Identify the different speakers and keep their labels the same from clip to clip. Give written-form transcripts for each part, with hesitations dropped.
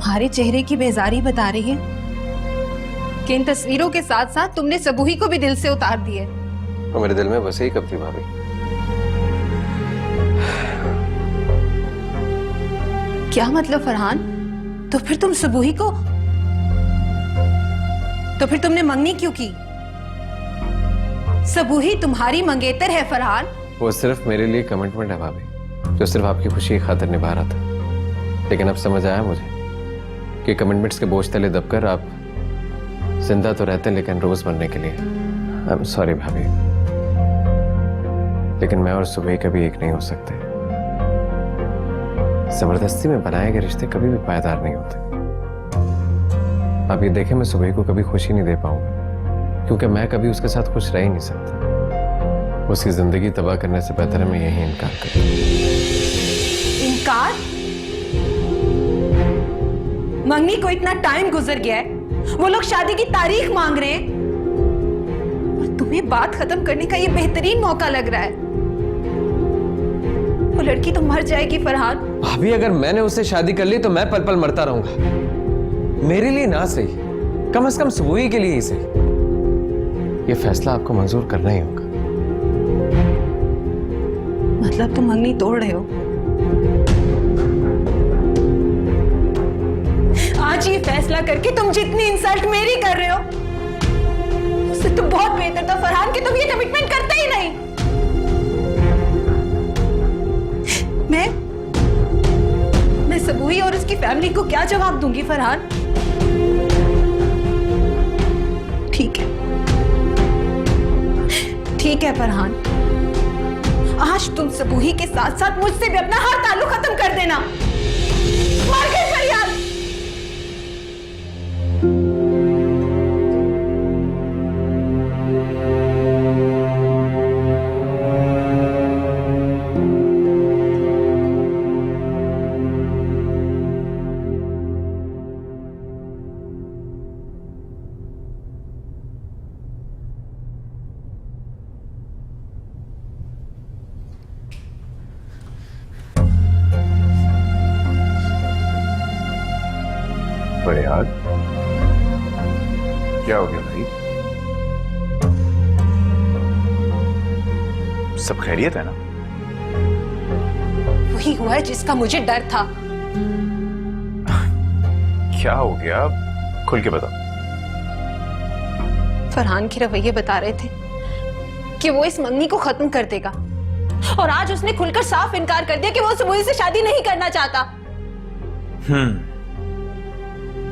Speaker 1: तुम्हारे चेहरे की बेजारी बता रही है कि इन तस्वीरों के साथ साथ तुमने सबूही को भी दिल से उतार दिए।
Speaker 2: तो मेरे दिल में बसे ही कब थी भाभी?
Speaker 1: क्या मतलब फरहान? तो फिर तुम सबूही को, तो फिर तुमने मंगनी क्यों की? सबूही तुम्हारी मंगेतर है फरहान।
Speaker 2: वो सिर्फ मेरे लिए कमिटमेंट है भाभी, जो सिर्फ आपकी खुशी की खातिर निभा रहा था। लेकिन अब समझ आया मुझे कि कमिटमेंट्स के बोझ तले दबकर आप जिंदा तो रहते लेकिन रोज बनने के लिए। आई एम सॉरी भाभी, लेकिन मैं और सुबह कभी एक नहीं हो सकते। जबरदस्ती में बनाए गए रिश्ते कभी भी पायदार नहीं होते। आप ये देखें, मैं सुबह को कभी खुशी नहीं दे पाऊंगा क्योंकि मैं कभी उसके साथ खुश रह ही नहीं सकता। उसकी जिंदगी तबाह करने से बेहतर है मैं यही इनकार करूं।
Speaker 1: इनकार? मंगनी को इतना टाइम गुजर गया है, वो लोग शादी की तारीख मांग रहे हैं और तुम्हें बात खत्म करने का ये बेहतरीन मौका लग रहा है। वो लड़की तो मर जाएगी फरहान।
Speaker 2: भाभी, अगर मैंने उससे शादी कर ली तो मैं पल पल मरता रहूंगा। मेरे लिए ना सही, कम से कम सुबह के लिए ही सही। ये फैसला आपको मंजूर करना ही होगा।
Speaker 1: मतलब तुम मंगनी तोड़ रहे हो? आज ये फैसला करके तुम जितनी इंसल्ट मेरी कर रहे हो उससे तो बहुत बेहतर था फरहान कि तुम ये कमिटमेंट करते ही नहीं। मैं सबूही और उसकी फैमिली को क्या जवाब दूंगी फरहान? ठीक है फरहान, आज तुम सबूही के साथ साथ मुझसे भी अपना हर ताल्लुक खत्म कर देना। मर गई फरियाद।
Speaker 3: फरियाद, क्या हो गया भाई? सब खैरियत है ना?
Speaker 1: वही हुआ है जिसका मुझे डर था।
Speaker 3: क्या हो गया? खुल के बताओ।
Speaker 1: फरहान के रवैये बता रहे थे कि वो इस मंगनी को खत्म कर देगा और आज उसने खुलकर साफ इनकार कर दिया कि वो सबूही से शादी नहीं करना चाहता।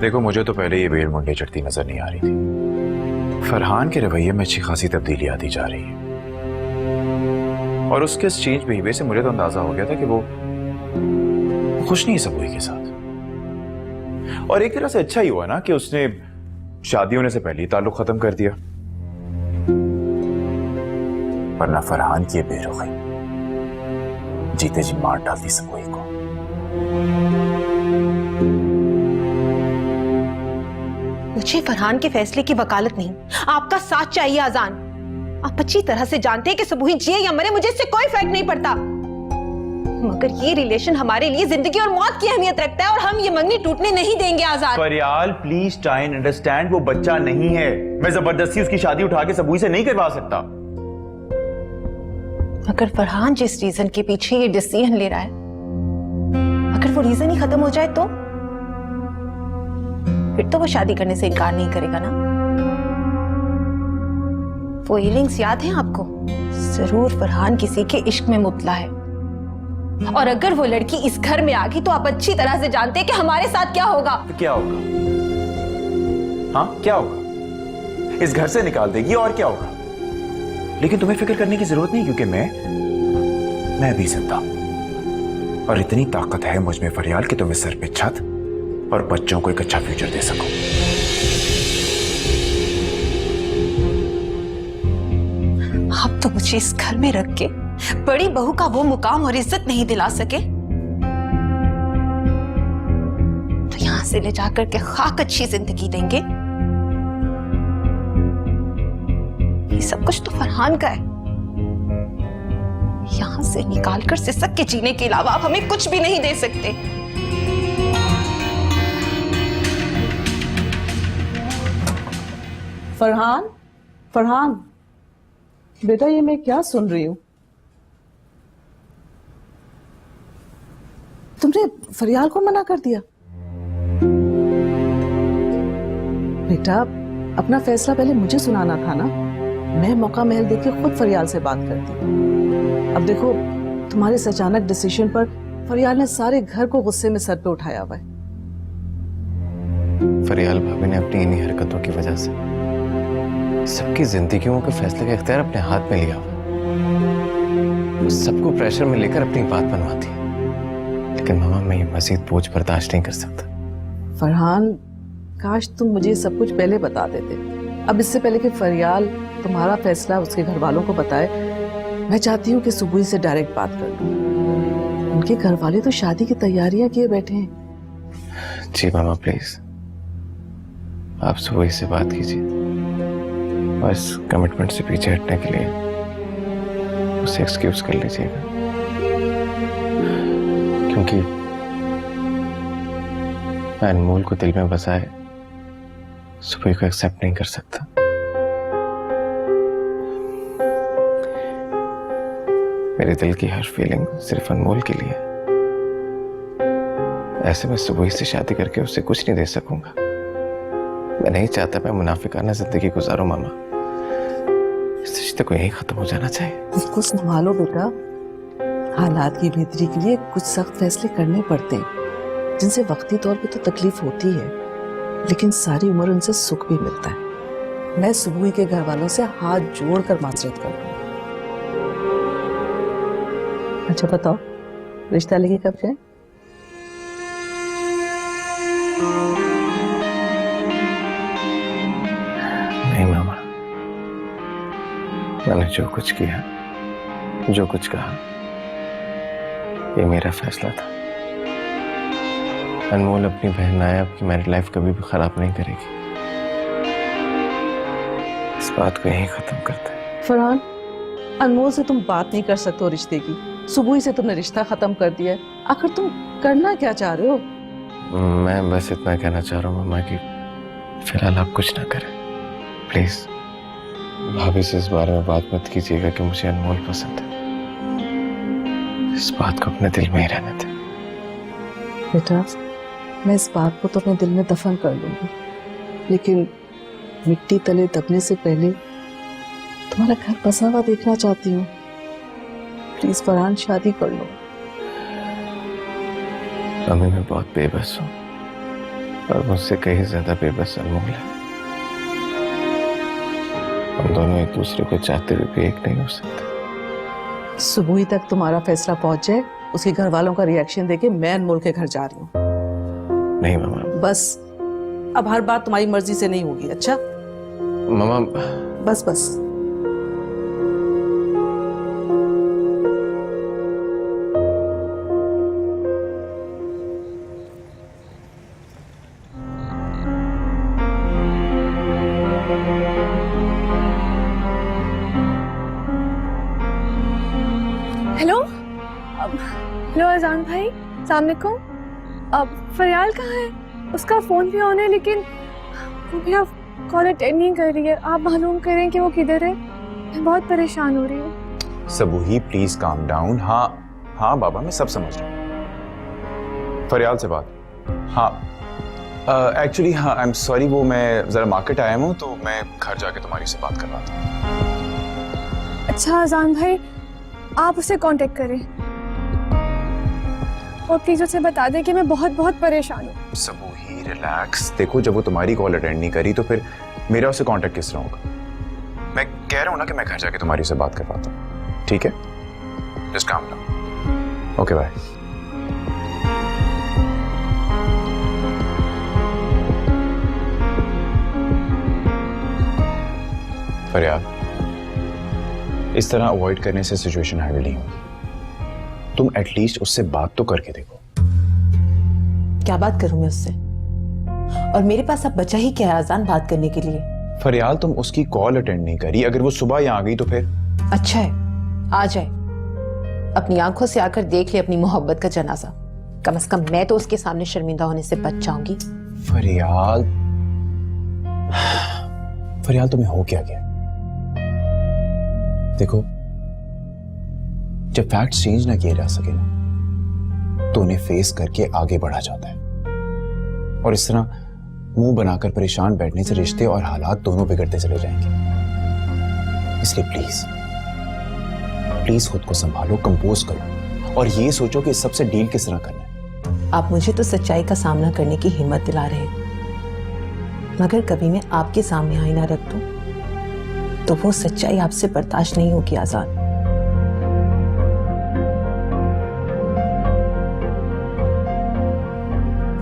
Speaker 3: देखो, मुझे तो पहले ये बेल मुंडे चढ़ती नजर नहीं आ रही थी। फरहान के रवैये में अच्छी खासी तब्दीली आती जा रही है और उसके इस चेंज बिहेवियर से मुझे तो अंदाजा हो गया था कि वो खुश नहीं है सबूही के साथ। और एक तरह से अच्छा ही हुआ ना कि उसने शादी होने से पहले ही ताल्लुक खत्म कर दिया, वरना फरहान की बेरुखी जीते जी मार डालती सबूही को।
Speaker 1: मुझे फरहान के फैसले की वकालत नहीं, आपका साथ चाहिए आजान। आप अच्छी तरह से जानते हैं कि सबूही जिए या मरे मुझे इससे कोई फर्क नहीं पड़ता, मगर ये रिलेशन हमारे लिए जिंदगी और मौत की अहमियत रखता है और हम ये मंगनी टूटने नहीं देंगे Azaad.
Speaker 3: Fariyal, please try and understand, वो बच्चा नहीं है। मैं जबरदस्ती उसकी शादी उठा के सबूही से नहीं करवा सकता।
Speaker 1: अगर फरहान जिस रीजन के पीछे ये डिसीजन ले रहा है, अगर वो रीजन ही खत्म हो जाए तो फिर तो वो शादी करने से इनकार नहीं करेगा ना। वो इयररिंग्स याद हैं आपको? जरूर फरहान किसी के इश्क में मुब्तला है और अगर वो लड़की इस घर में आ गई तो आप अच्छी तरह से जानते हैं कि हमारे साथ क्या होगा।
Speaker 3: क्या होगा? हाँ, क्या होगा? इस घर से निकाल देगी और क्या होगा? लेकिन तुम्हें फिक्र करने की जरूरत नहीं, क्योंकि मैं भी जिंदा हूं और इतनी ताकत है मुझ में फरियाल कि तुम्हें सर पे छत और बच्चों को एक अच्छा फ्यूचर दे सको।
Speaker 1: आप तो मुझे इस घर में रख के बड़ी बहू का वो मुकाम और इज्जत नहीं दिला सके, तो यहां से ले जाकर के खाक अच्छी जिंदगी देंगे। ये सब कुछ तो फरहान का है। यहां से निकालकर सिसक के जीने के अलावा आप हमें कुछ भी नहीं दे सकते।
Speaker 4: फरहान, फरहान, बेटा ये मैं क्या सुन रही हूँ? तुमने फरियाल को मना कर दिया? बेटा अपना फैसला पहले मुझे सुनाना था ना। मैं मौका महल देके खुद फरियाल से बात करती। अब देखो तुम्हारे इस अचानक डिसीजन पर फरियाल ने सारे घर को गुस्से में सर पे उठाया हुआ है।
Speaker 2: फरियाल भाभी ने अपनी इन्हीं हरकतों की वजह से सबकी जिंदगियों के फैसले का इख्तियार अपने हाथ में लिया हुआ। वो सबको प्रेशर में लेकर अपनी बात बनवाती है, लेकिन मामा मैं ये मजीद बोझ बर्दाश्त नहीं कर सकता।
Speaker 4: फरहान काश तुम मुझे सब कुछ पहले बता देते। अब इससे पहले कि फरियाल तुम्हारा फैसला उसके घर वालों को बताए, मैं चाहती हूँ कि सुबह से डायरेक्ट बात कर लूं। उनके घर वाले तो शादी की तैयारियां किए बैठे हैं।
Speaker 2: जी मामा प्लीज आप सुबह से बात कीजिए और इस कमिटमेंट से पीछे हटने के लिए उसे एक्सक्यूज कर लीजिएगा, क्योंकि मैं अनमोल को दिल में बसाए सुबह को एक्सेप्ट नहीं कर सकता। मेरे दिल की हर फीलिंग सिर्फ अनमोल के लिए। ऐसे में सुबह से शादी करके उससे कुछ नहीं दे सकूंगा। मैं नहीं चाहता मैं मुनाफिकाना जिंदगी गुजारूं मामा। इस रिश्ते को यहीं खत्म हो जाना चाहिए।
Speaker 4: उसको संभालो बेटा। हालात की बेहतरी के लिए कुछ सख्त फैसले करने पड़ते हैं, जिनसे वक्ती तौर पे तो तकलीफ होती है, लेकिन सारी उम्र उनसे सुख भी मिलता है। मैं सुबह के घर वालों से हाथ जोड़कर माजरत कर दूं। अच्छा बताओ, रिश्ता लेके कब जाए?
Speaker 2: नहीं मामा, मैंने जो कुछ किया, जो कुछ कहा, ये मेरा फैसला था। अनमोल अपनी बहन नायब की मैरिड लाइफ कभी भी खराब नहीं करेगी। इस बात को यहीं खत्म करते हैं।
Speaker 4: फरहान, अनमोल से तुम बात नहीं कर सकते हो रिश्ते की। सुबह से तुमने रिश्ता खत्म कर दिया है। आखिर तुम करना क्या चाह रहे हो?
Speaker 2: मैं बस इतना कहना चाह रहा हूँ मामा कि फिलहाल आप कुछ ना करें प्लीज। भाभी से इस बारे में बात मत कीजिएगा कि मुझे अनमोल पसंद है। इस बात को अपने दिल में ही रहने दें।
Speaker 4: बेटा मैं इस बात को तो अपने दिल में दफन कर लूंगी, लेकिन मिट्टी तले दबने से पहले तुम्हारा घर बसा हुआ देखना चाहती हूँ। प्लीज फरहान शादी कर लो।
Speaker 2: अम्मी मैं बहुत बेबस हूँ और मुझसे कहीं ज्यादा बेबस अनमोल है। हम दोनों एक दूसरे को चाहते हुए भी एक नहीं हो सकते।
Speaker 4: सुबह तक तुम्हारा फैसला पहुंच जाए, उसके घर वालों का रिएक्शन देके मैं अनमोल के घर जा रही हूँ।
Speaker 2: नहीं मामा।
Speaker 4: बस अब हर बात तुम्हारी मर्जी से नहीं होगी। अच्छा
Speaker 2: मामा
Speaker 4: बस बस।
Speaker 5: हेलो हेलो अजान भाई, अस्सलाम वालेकुम। अब फरियाल कहाँ है? उसका फोन भी ऑन है लेकिन वो मेरा कॉल अटेंड नहीं कर रही है। आप मालूम करें कि वो किधर है। मैं बहुत परेशान हो रही हूँ।
Speaker 3: सबूही प्लीज काम डाउन। हाँ हाँ बाबा मैं सब समझ रहा हूँ। फरियाल से बात? हाँ एक्चुअली हाँ आई एम सॉरी, वो मैं जरा मार्केट आया हूँ तो मैं घर जाके तुम्हारी से बात करवाता हूँ।
Speaker 5: अच्छा अजान भाई, आप उसे कांटेक्ट करें और प्लीज उसे बता दें कि मैं बहुत बहुत परेशान हूँ।
Speaker 3: सबूही रिलैक्स। देखो जब वो तुम्हारी कॉल अटेंड नहीं करी तो फिर मेरा उससे कांटेक्ट किस तरह होगा? मैं कह रहा हूँ ना कि मैं घर जाके तुम्हारी से बात करवाता हूँ, ठीक है? Just calm down. Okay bye. फरियाद, इस तरह अवॉइड करने से सिचुएशन हैंडल नहीं होगी। तुम एटलीस्ट उससे बात तो करके देखो।
Speaker 6: क्या बात करूं मैं उससे? और मेरे पास अब बचा ही क्या है आजान बात करने के लिए?
Speaker 3: फरियाल तुम उसकी कॉल अटेंड नहीं करी, अगर वो सुबह यहाँ आ गई तो फिर?
Speaker 6: अच्छा है, आ जाए, अपनी आंखों से आकर देख ले अपनी मोहब्बत का जनाजा। कम से कम मैं तो उसके सामने शर्मिंदा होने से बच जाऊंगी।
Speaker 3: फरियाल फरियाल तुम्हें हो क्या गया? देखो, जब फैक्ट्स चेंज ना किए जा सके ना, तो उन्हें फेस करके आगे बढ़ा जाता है। और इस तरह मुंह बनाकर परेशान बैठने से रिश्ते और हालात दोनों बिगड़ते चले जाएंगे। इसलिए प्लीज प्लीज खुद को संभालो, कंपोज करो और ये सोचो कि इस सबसे डील किस तरह करना है।
Speaker 6: आप मुझे तो सच्चाई का सामना करने की हिम्मत दिला रहे हैं, मगर कभी मैं आपके सामने आईना रख दूं तो वो सच्चाई आपसे बर्दाश्त नहीं होगी आजाद।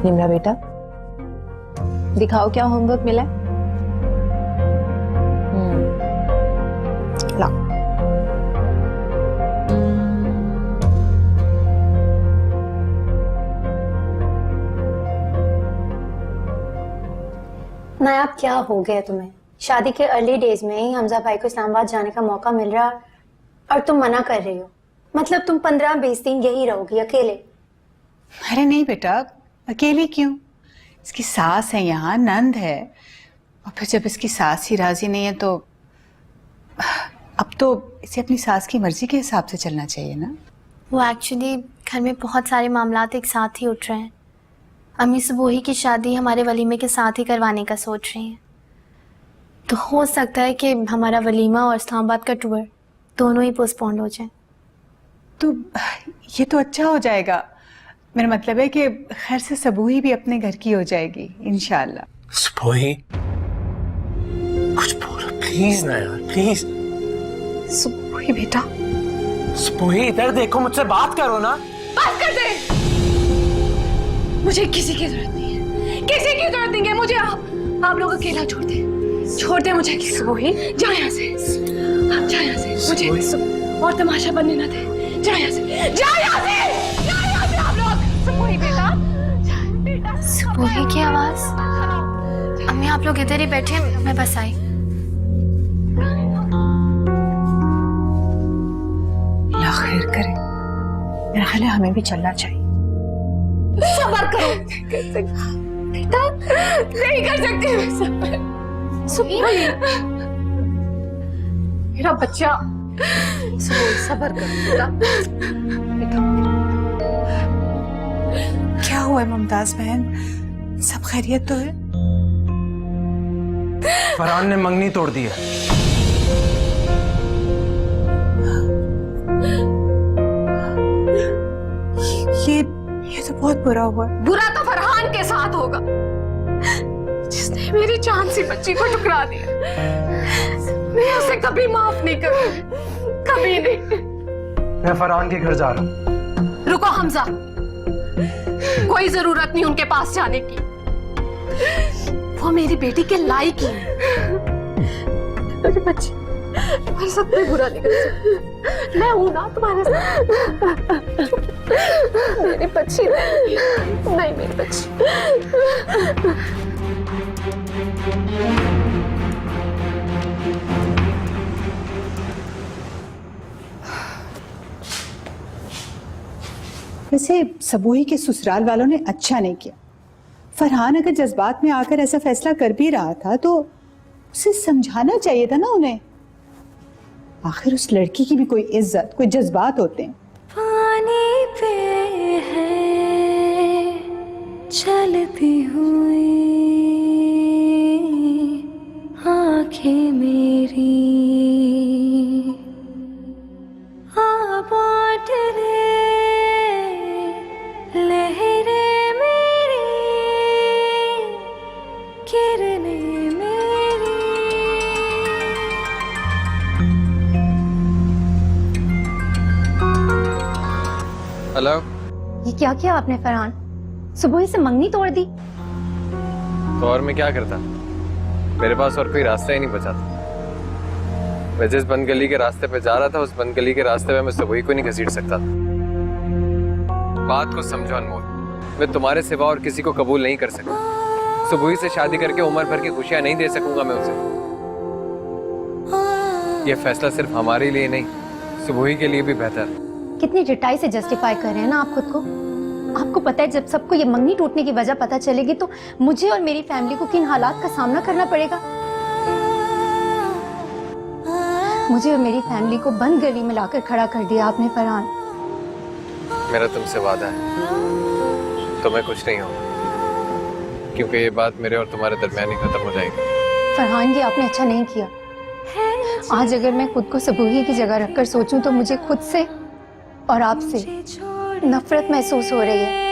Speaker 6: निम्रा बेटा, दिखाओ क्या होमवर्क मिला है। लाओ।
Speaker 7: नायाब, क्या हो गया तुम्हें? शादी के अर्ली डेज में ही हमजा भाई को इस्लामाबाद जाने का मौका मिल रहा और तुम मना कर रही हो। मतलब तुम 15-20 दिन यही रहोगी अकेले?
Speaker 8: अरे नहीं बेटा, अकेली क्यों? इसकी सास है यहाँ, नंद है, और फिर जब इसकी सास ही राजी नहीं है तो अब तो इसे अपनी सास की मर्जी के हिसाब से चलना चाहिए ना।
Speaker 7: वो एक्चुअली घर में बहुत सारे मामलात एक साथ ही उठ रहे हैं। अम्मी सुबोही की शादी हमारे वलीमे के साथ ही करवाने का सोच रही हैं, तो हो सकता है कि हमारा वलीमा और इस्लामाबाद का टूर दोनों ही पोस्टपोन्ड हो जाए।
Speaker 8: तो ये तो अच्छा हो जाएगा। मेरा मतलब है कि खैर से सबूही भी अपने घर की हो जाएगी इंशाल्लाह।
Speaker 9: सुबोही, कुछ बोलो प्लीज ना यार, प्लीज।
Speaker 8: सबूही बेटा,
Speaker 9: सुबोही इधर देखो, मुझसे बात करो ना।
Speaker 5: बात कर दे। मुझे किसी की जरूरत नहीं है, किसी की जरूरत नहीं है मुझे। आप लोग अकेला छोड़ दे मुझे। सुबोही, जाओ यहाँ से, आप जाओ यहाँ से, मुझे और तमाशा बनने ना दे। जाओ यहाँ से, जाओ यहाँ से, जाओ यहाँ से आप लोग। सुबोही बेटा,
Speaker 7: सुबोही की आवाज। अम्मी आप लोग इधर ही बैठे, मैं बस आई।
Speaker 8: अल्लाह खैर करे। मेरा ख्याल है हमें भी चलना चाहिए।
Speaker 5: सबर करो बेटा, नहीं कर सकती मैं सबर। सुबोही मेरा बच्चा,
Speaker 4: सबर करो बेटा।
Speaker 8: क्या हुआ है मुमताज बहन, सब खैरियत तो है?
Speaker 9: फरहान ने मंगनी तोड़ दी है।
Speaker 8: ये तो बहुत बुरा हुआ।
Speaker 5: बुरा तो फरहान के साथ होगा, जिसने मेरी जान सी बच्ची को ठुकरा दिया। मैं उसे कभी माफ नहीं करूंगी, कभी नहीं।
Speaker 9: मैं फरहान के घर जा रहा हूँ।
Speaker 5: रुको हमजा, कोई जरूरत नहीं उनके पास जाने की। वो मेरी बेटी के लायक ही है। मेरी बच्ची तुम्हारे साथ कोई बुरा नहीं कर सकती। मैं हूं ना तुम्हारे साथ। मेरी बच्ची नहीं, मेरी बच्ची।
Speaker 8: वैसे सबूही के ससुराल वालों ने अच्छा नहीं किया। फरहान अगर जज्बात में आकर ऐसा फैसला कर भी रहा था तो उसे समझाना चाहिए था ना उन्हें। आखिर उस लड़की की भी कोई इज्जत, कोई जज्बात होते हैं।
Speaker 7: पानी पे है चलती हुई आंखें मेरी, आबाद रे लहरें मेरी, किरणें मेरी।
Speaker 2: हेलो।
Speaker 7: ये क्या किया आपने फरहान? सुबह से मंगनी तोड़ दी।
Speaker 2: तो और मैं क्या करता, मेरे पास और कोई रास्ता ही नहीं बचा था। मैं जिस बंद गली के रास्ते पे जा रहा था, उस बंद गली के रास्ते पे मैं सबूही को नहीं घसीट सकता था। बात को समझो अनमोल, मैं तुम्हारे सिवा और किसी को कबूल नहीं कर सकता। सबूही से शादी करके उम्र भर की खुशियां नहीं दे सकूंगा मैं उसे। ये फैसला सिर्फ हमारे लिए नहीं, सबूही के लिए भी बेहतर है।
Speaker 7: कितनी रिटाई से जस्टिफाई कर रहे हैं ना आप खुद को। आपको पता है जब सबको ये मंगनी टूटने की वजह पता चलेगी तो मुझे और मेरी फैमिली को किन हालात का सामना करना पड़ेगा।
Speaker 5: मुझे और मेरी फैमिली को बंद गली में लाकर खड़ा कर दिया आपने फरहान।
Speaker 2: मेरा तुमसे वादा है, तुम्हें कुछ नहीं होगा, क्योंकि ये बात मेरे और तुम्हारे दरमियान ही खत्म हो जाएगी।
Speaker 5: फरहान, ये आपने अच्छा नहीं किया। आज अगर मैं खुद को सबूही की जगह रखकर सोचूं तो मुझे खुद से और आपसे नफरत महसूस हो रही है।